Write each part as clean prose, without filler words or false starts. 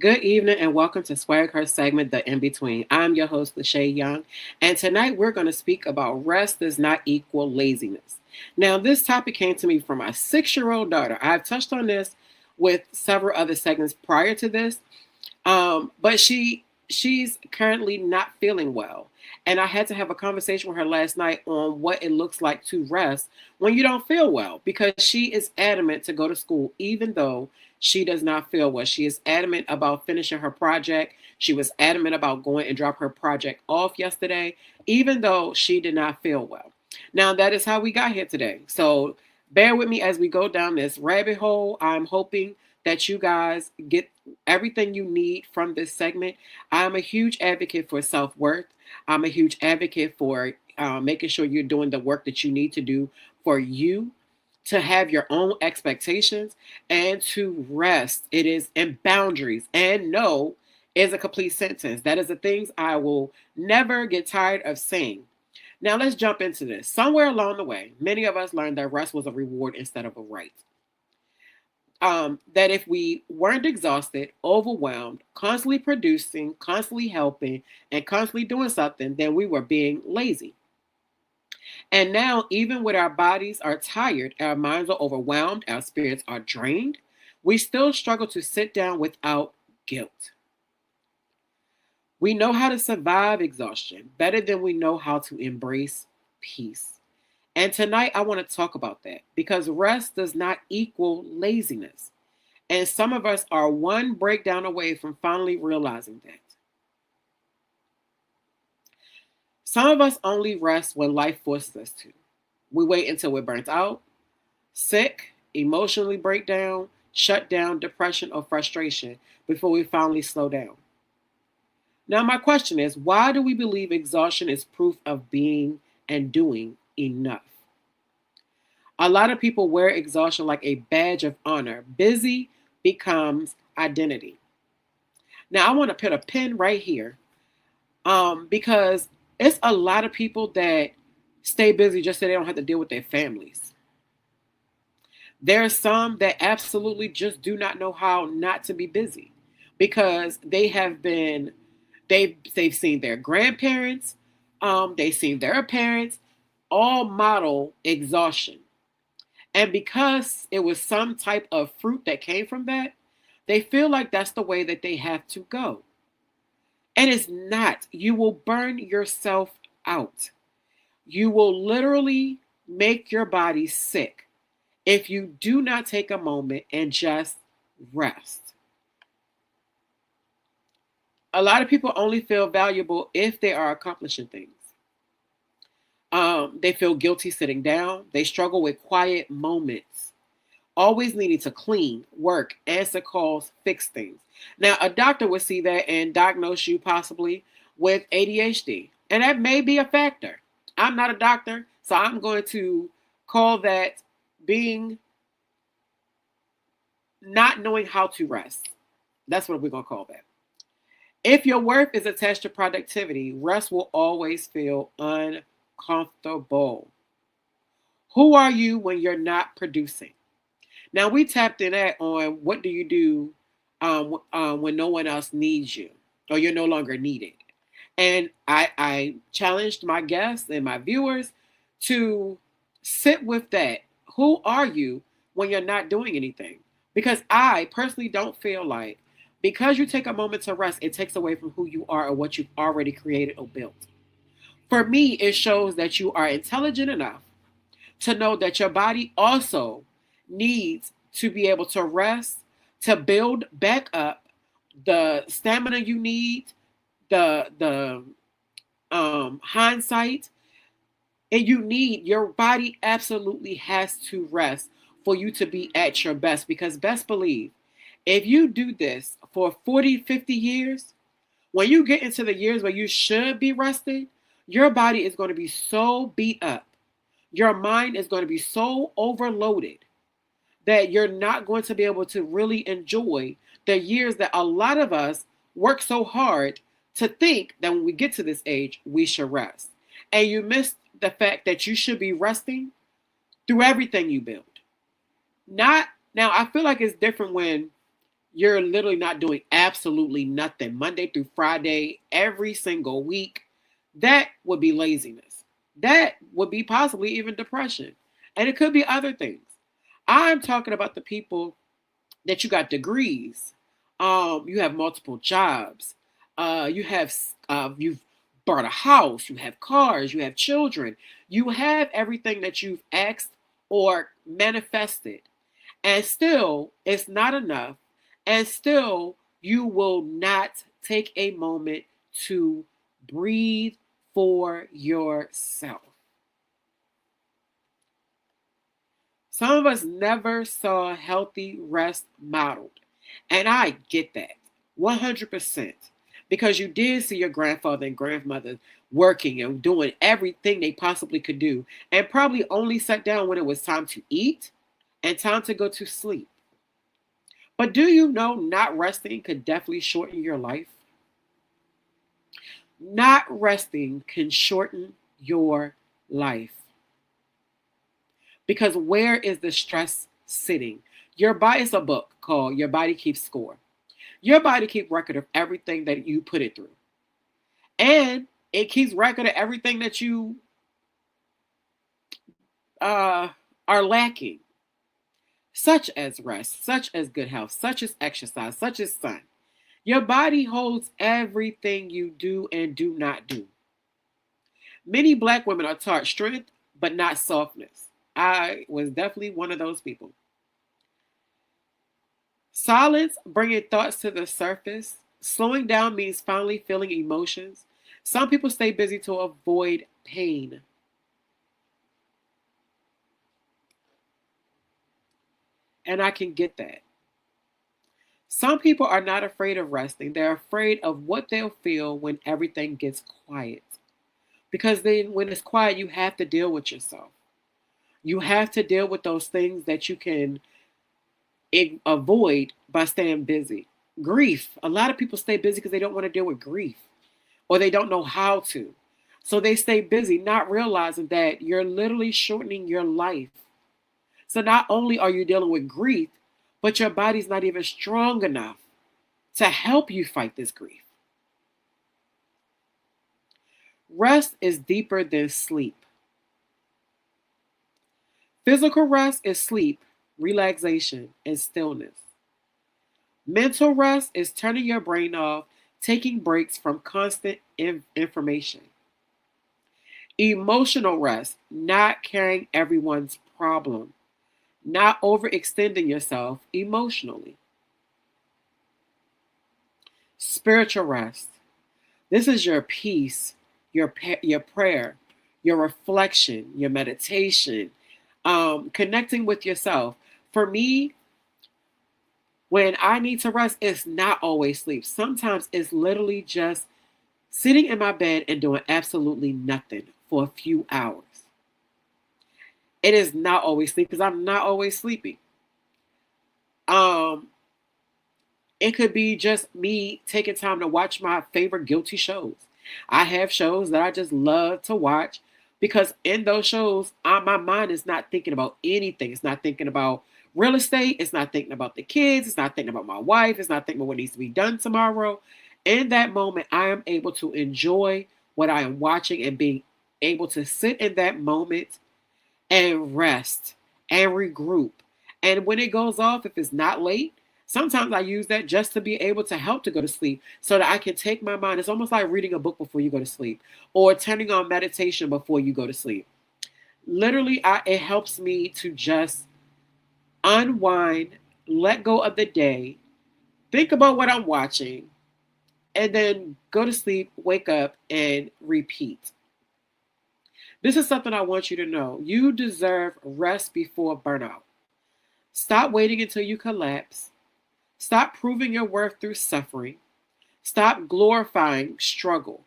Good evening and welcome to Swag Her segment, The In Between. I'm your host, Lachey Young, and tonight we're going to speak about rest does not equal laziness. Now, this topic came to me from my 6-year-old daughter. I've touched on this with several other segments prior to this, but she's currently not feeling well. And I had to have a conversation with her last night on what it looks like to rest when you don't feel well because she is adamant to go to school even though she does not feel well. She is adamant about finishing her project. She was adamant about going and drop her project off yesterday even though she did not feel well. Now that is how we got here today. So bear with me as we go down this rabbit hole. I'm hoping that you guys get everything you need from this segment. I'm a huge advocate for self-worth. I'm a huge advocate for making sure you're doing the work that you need to do for you to have your own expectations and to rest. It is in boundaries, and no is a complete sentence. That is the things I will never get tired of saying. Now let's jump into this. Somewhere along the way, many of us learned that rest was a reward instead of a right. That if we weren't exhausted, overwhelmed, constantly producing, constantly helping, and constantly doing something, then we were being lazy. And now, even when our bodies are tired, our minds are overwhelmed, our spirits are drained, we still struggle to sit down without guilt. We know how to survive exhaustion better than we know how to embrace peace. And tonight, I want to talk about that because rest does not equal laziness. And some of us are one breakdown away from finally realizing that. Some of us only rest when life forces us to. We wait until we're burnt out, sick, emotionally break down, shut down, depression, or frustration before we finally slow down. Now, my question is, why do we believe exhaustion is proof of being and doing enough? A lot of people wear exhaustion like a badge of honor. Busy becomes identity. Now, I want to put a pin right here because it's a lot of people that stay busy just so they don't have to deal with their families. There are some that absolutely just do not know how not to be busy because they've seen their grandparents, they've seen their parents all model exhaustion. And because it was some type of fruit that came from that, they feel like that's the way that they have to go. And it's not. You will burn yourself out. You will literally make your body sick if you do not take a moment and just rest. A lot of people only feel valuable if they are accomplishing things. They feel guilty sitting down. They struggle with quiet moments, always needing to clean, work, answer calls, fix things. Now, a doctor would see that and diagnose you possibly with ADHD, and that may be a factor. I'm not a doctor, so I'm going to call that being not knowing how to rest. That's what we're going to call that. If your worth is attached to productivity, rest will always feel uncomfortable. Who are you when you're not producing? Now we tapped in that on what do you do when no one else needs you or you're no longer needed. And I challenged my guests and my viewers to sit with that. Who are you when you're not doing anything? Because I personally don't feel like because you take a moment to rest, it takes away from who you are or what you've already created or built. For me, it shows that you are intelligent enough to know that your body also needs to be able to rest, to build back up the stamina you need, the hindsight, and your body absolutely has to rest for you to be at your best. Because best believe, if you do this for 40, 50 years, when you get into the years where you should be resting, your body is going to be so beat up. Your mind is going to be so overloaded that you're not going to be able to really enjoy the years that a lot of us work so hard to think that when we get to this age, we should rest. And you miss the fact that you should be resting through everything you build. Not now, I feel like it's different when You're literally not doing absolutely nothing Monday through Friday, every single week. That would be laziness. That would be possibly even depression. And it could be other things. I'm talking about the people that you got degrees, you have multiple jobs, you've bought a house, you have cars, you have children, you have everything that you've asked or manifested, and still it's not enough, and still you will not take a moment to breathe for yourself. Some of us never saw healthy rest modeled. And I get that 100%. Because you did see your grandfather and grandmother working and doing everything they possibly could do, and probably only sat down when it was time to eat and time to go to sleep. But do you know not resting could definitely shorten your life? Not resting can shorten your life. Because where is the stress sitting? Your body is a book called Your Body Keeps Score. Your body keeps record of everything that you put it through. And it keeps record of everything that you are lacking, such as rest, such as good health, such as exercise, such as sun. Your body holds everything you do and do not do. Many Black women are taught strength, but not softness. I was definitely one of those people. Silence, bringing thoughts to the surface. Slowing down means finally feeling emotions. Some people stay busy to avoid pain. And I can get that. Some people are not afraid of resting. They're afraid of what they'll feel when everything gets quiet. Because then when it's quiet, you have to deal with yourself. You have to deal with those things that you can avoid by staying busy. Grief. A lot of people stay busy because they don't want to deal with grief or they don't know how to. So they stay busy, not realizing that you're literally shortening your life. So not only are you dealing with grief, but your body's not even strong enough to help you fight this grief. Rest is deeper than sleep. Physical rest is sleep, relaxation, and stillness. Mental rest is turning your brain off, taking breaks from constant information. Emotional rest, not carrying everyone's problem, not overextending yourself emotionally. Spiritual rest. This is your peace, your prayer, your reflection, your meditation, connecting with yourself. For me, when I need to rest, it's not always sleep. Sometimes it's literally just sitting in my bed and doing absolutely nothing for a few hours. It is not always sleep because I'm not always sleeping. Um, it could be just me taking time to watch my favorite guilty shows. I have shows that I just love to watch because in those shows, my mind is not thinking about anything. It's not thinking about real estate. It's not thinking about the kids. It's not thinking about my wife. It's not thinking about what needs to be done tomorrow. In that moment, I am able to enjoy what I am watching and being able to sit in that moment and rest and regroup. And when it goes off, if it's not late, sometimes I use that just to be able to help to go to sleep so that I can take my mind. It's almost like reading a book before you go to sleep or turning on meditation before you go to sleep. Literally, it helps me to just unwind, let go of the day, think about what I'm watching, and then go to sleep, wake up, and repeat. This is something I want you to know. You deserve rest before burnout. Stop waiting until you collapse. Stop proving your worth through suffering. Stop glorifying struggle.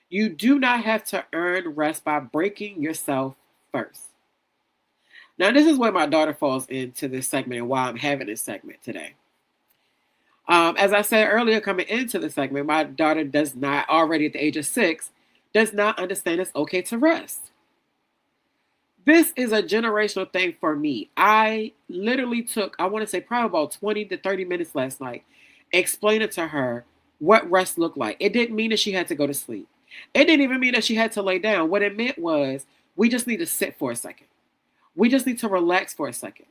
You do not have to earn rest by breaking yourself first. Now, this is where my daughter falls into this segment and why I'm having this segment today. As I said earlier, coming into the segment, my daughter does not, already at the age of 6, does not understand it's okay to rest. This is a generational thing for me. I literally took, I want to say, probably about 20 to 30 minutes last night explaining to her what rest looked like. It didn't mean that she had to go to sleep. It didn't even mean that she had to lay down. What it meant was we just need to sit for a second. We just need to relax for a second.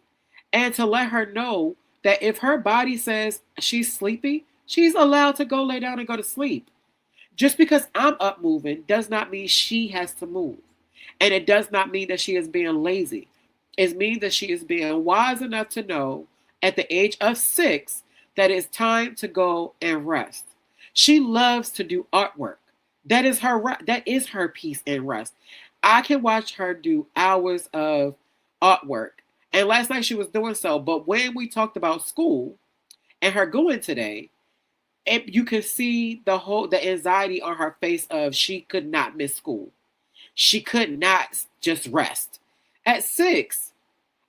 And to let her know that if her body says she's sleepy, she's allowed to go lay down and go to sleep. Just because I'm up moving does not mean she has to move. And it does not mean that she is being lazy. It means that she is being wise enough to know at the age of 6 that it's time to go and rest. She loves to do artwork. That is her peace and rest. I can watch her do hours of artwork. And last night she was doing so. But when we talked about school and her going today, you could see the anxiety on her face of she could not miss school. She could not just rest at 6.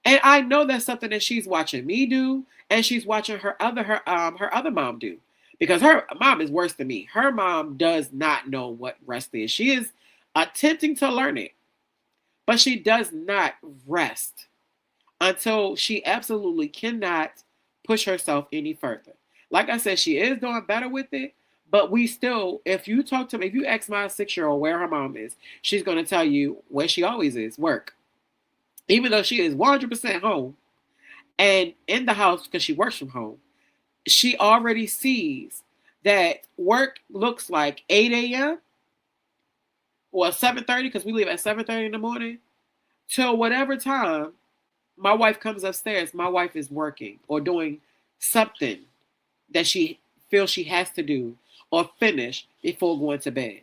And I know that's something that she's watching me do, and she's watching her other mom do. Because her mom is worse than me. Her mom does not know what rest is. She is attempting to learn it, but she does not rest until she absolutely cannot push herself any further. Like I said, she is doing better with it, but we still, if you ask my 6-year-old where her mom is, she's going to tell you where she always is, work. Even though she is 100% home and in the house because she works from home, she already sees that work looks like 8 a.m. or 7:30 because we leave at 7:30 in the morning till whatever time my wife comes upstairs. My wife is working or doing something that she feels she has to do or finish before going to bed.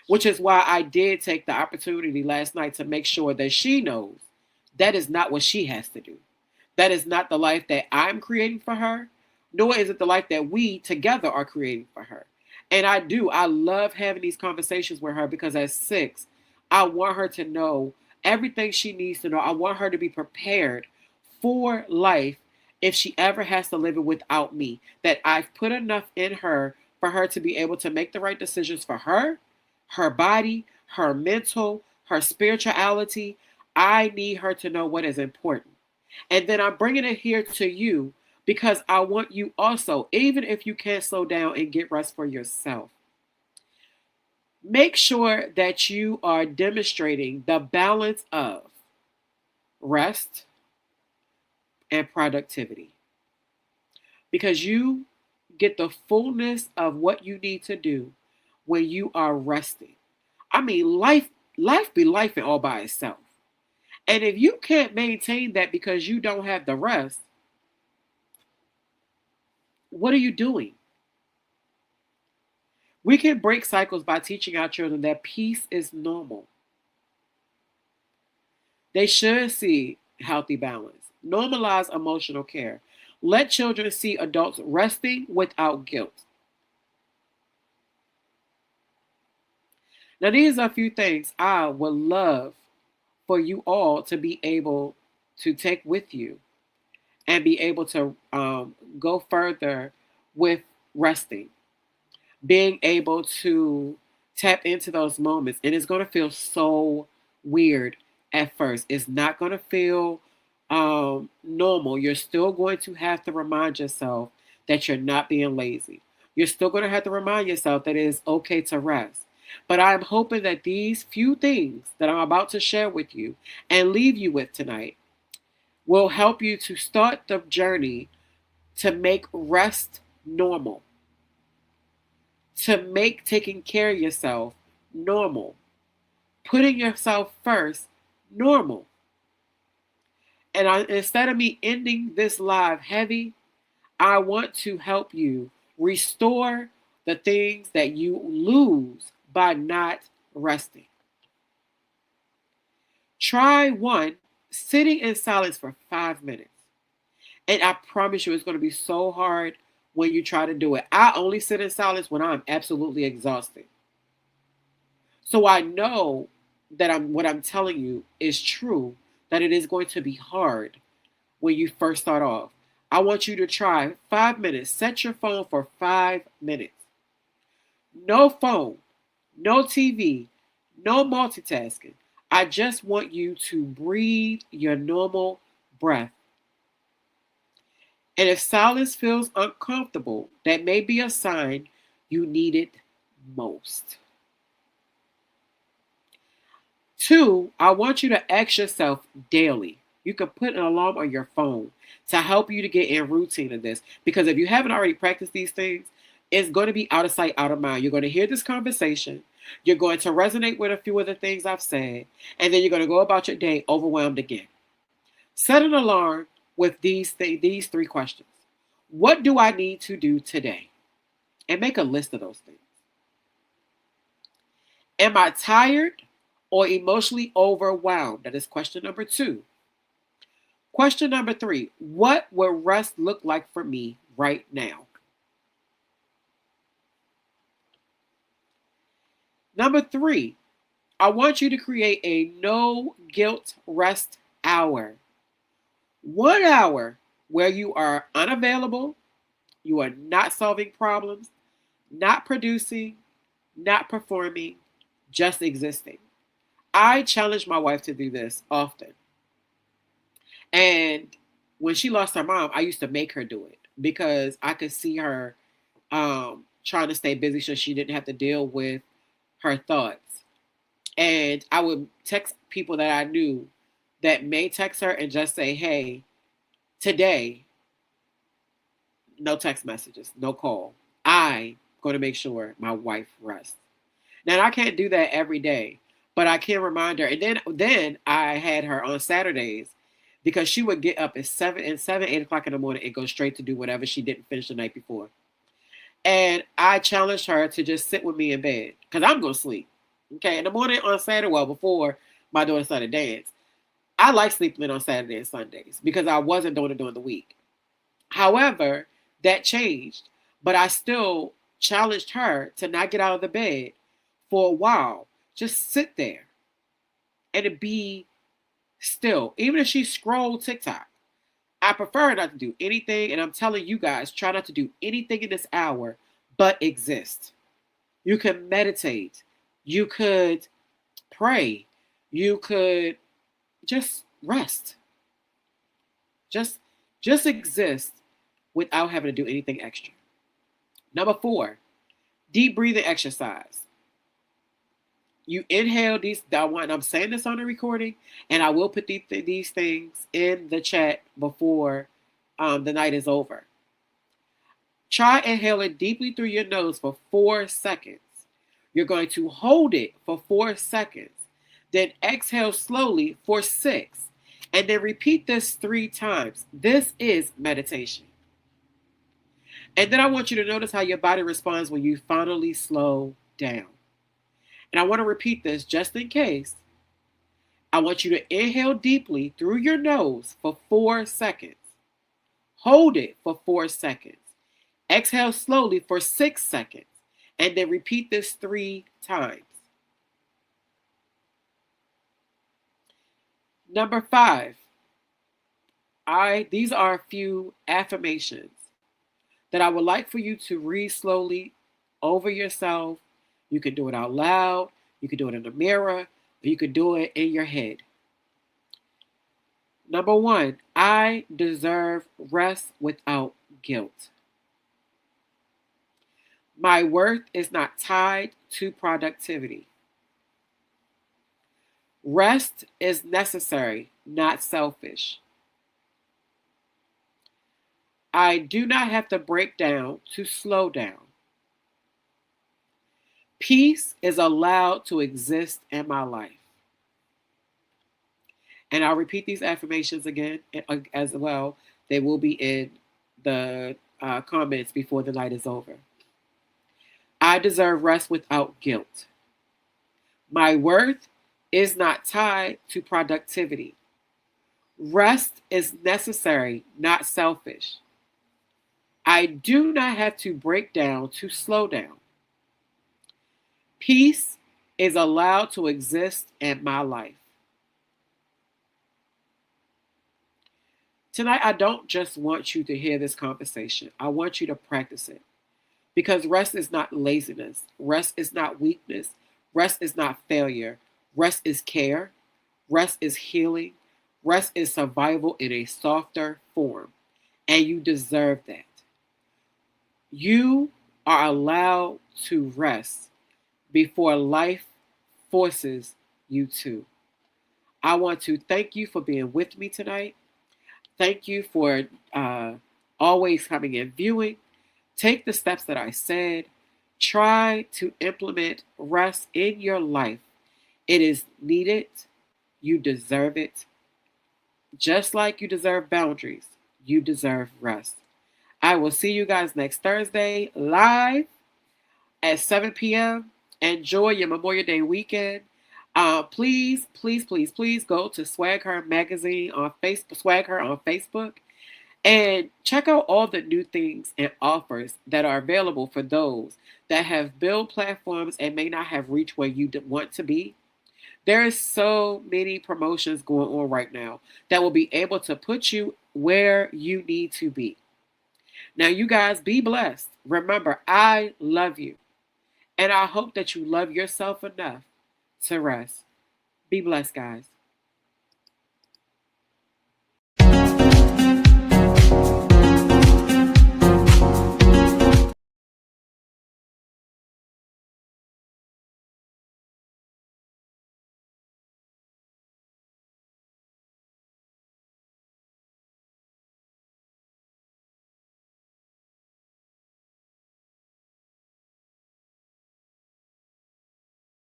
Which is why I did take the opportunity last night to make sure that she knows that is not what she has to do. That is not the life that I'm creating for her, nor is it the life that we together are creating for her. And I love having these conversations with her because at 6, I want her to know everything she needs to know. I want her to be prepared for life if she ever has to live it without me. That I've put enough in her for her to be able to make the right decisions for her, her body, her mental, her spirituality. I need her to know what is important. And then I'm bringing it here to you because I want you also, even if you can't slow down and get rest for yourself, make sure that you are demonstrating the balance of rest and productivity. Because you get the fullness of what you need to do when you are resting. I mean, life be life all by itself. And if you can't maintain that because you don't have the rest, what are you doing? We can break cycles by teaching our children that peace is normal. They should see healthy balance. Normalize emotional care. Let children see adults resting without guilt. Now, these are a few things I would love for you all to be able to take with you and be able to go further with resting, being able to tap into those moments. And it's going to feel so weird at first. It's not going to feel normal. You're still going to have to remind yourself that you're not being lazy. You're still going to have to remind yourself that it is okay to rest. But I'm hoping that these few things that I'm about to share with you and leave you with tonight will help you to start the journey to make rest normal, to make taking care of yourself normal, putting yourself first normal. And instead of me ending this live heavy, I want to help you restore the things that you lose by not resting. Try one, sitting in silence for 5 minutes. And I promise you, it's going to be so hard when you try to do it. I only sit in silence when I'm absolutely exhausted. So I know that what I'm telling you is true, that it is going to be hard when you first start off. I want you to try 5 minutes. Set your phone for 5 minutes. No phone, no TV, no multitasking. I just want you to breathe your normal breath. And if silence feels uncomfortable, that may be a sign you need it most. Two, I want you to ask yourself daily. You can put an alarm on your phone to help you to get in routine of this. Because if you haven't already practiced these things, it's going to be out of sight, out of mind. You're going to hear this conversation. You're going to resonate with a few of the things I've said. And then you're going to go about your day overwhelmed again. Set an alarm with these three questions. What do I need to do today? And make a list of those things. Am I tired or emotionally overwhelmed? That is question number 2. Question number 3, what will rest look like for me right now? Number 3, I want you to create a no guilt rest hour. 1 hour where you are unavailable, you are not solving problems, not producing, not performing, just existing. I challenge my wife to do this often. And when she lost her mom, I used to make her do it because I could see her trying to stay busy so she didn't have to deal with her thoughts. And I would text people that I knew that may text her and just say, hey, today, no text messages, no call. I'm going to make sure my wife rests. Now, I can't do that every day, but I can remind her. And then I had her on Saturdays because she would get up at 8 o'clock in the morning and go straight to do whatever she didn't finish the night before. And I challenged her to just sit with me in bed because I'm going to sleep. Okay, in the morning on Saturday, well, before my daughter started dance, I like sleeping in on Saturday and Sundays because I wasn't doing it during the week. However, that changed, but I still challenged her to not get out of the bed for a while. Just sit there and to be still. Even if she scrolled TikTok, I prefer not to do anything. And I'm telling you guys, try not to do anything in this hour but exist. You could meditate. You could pray. You could just rest. Just exist without having to do anything extra. Number 4, deep breathing exercise. You inhale these. I'm saying this on the recording, and I will put these things in the chat before the night is over. Try inhaling deeply through your nose for 4 seconds. You're going to hold it for 4 seconds. Then exhale slowly for 6. And then repeat this 3 times. This is meditation. And then I want you to notice how your body responds when you finally slow down. And I want to repeat this just in case. I want you to inhale deeply through your nose for 4 seconds. Hold it for 4 seconds. Exhale slowly for 6 seconds. And then repeat this 3 times. Number 5. These are a few affirmations that I would like for you to read slowly over yourself. You can do it out loud. You can do it in the mirror. Or you can do it in your head. Number 1, I deserve rest without guilt. My worth is not tied to productivity. Rest is necessary, not selfish. I do not have to break down to slow down. Peace is allowed to exist in my life. And I'll repeat these affirmations again as well. They will be in the comments before the night is over. I deserve rest without guilt. My worth is not tied to productivity. Rest is necessary, not selfish. I do not have to break down to slow down. Peace is allowed to exist in my life. Tonight, I don't just want you to hear this conversation. I want you to practice it. Because rest is not laziness. Rest is not weakness. Rest is not failure. Rest is care. Rest is healing. Rest is survival in a softer form. And you deserve that. You are allowed to rest before life forces you to. I want to thank you for being with me tonight. Thank you for always coming and viewing. Take the steps that I said. Try to implement rest in your life. It is needed. You deserve it. Just like you deserve boundaries, you deserve rest. I will see you guys next Thursday live at 7 p.m. Enjoy your Memorial Day weekend. Please go to Swag Her Magazine on Facebook, Swag Her on Facebook, and check out all the new things and offers that are available for those that have built platforms and may not have reached where you want to be. There is so many promotions going on right now that will be able to put you where you need to be. Now, you guys be blessed. Remember, I love you. And I hope that you love yourself enough to rest. Be blessed, guys.